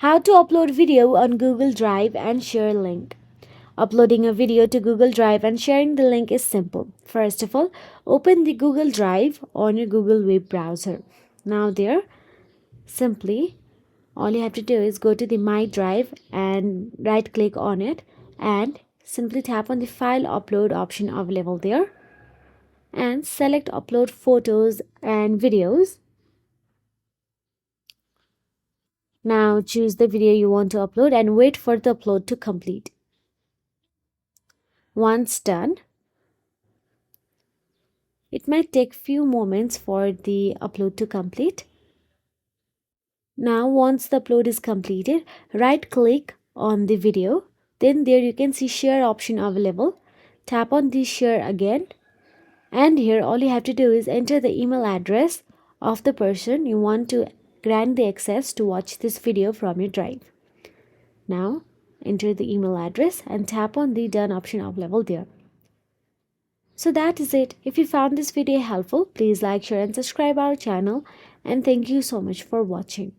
How to upload video on Google Drive and share link. Uploading a video to Google Drive and sharing the link is simple. First of all, open the Google Drive on your Google web browser. Now there, simply all you have to do is go to the My Drive and right click on it and simply tap on the file upload option available there and select upload photos and videos. Now choose the video you want to upload and wait for the upload to complete. Once done, it might take few moments for the upload to complete. Now once the upload is completed, right click on the video. Then there you can see share option available. Tap on the share again. And here all you have to do is enter the email address of the person you want to grant the access to watch this video from your drive. Now enter the email address and tap on the done option available there. So that is it. If you found this video helpful, please like, share and subscribe our channel, and thank you so much for watching.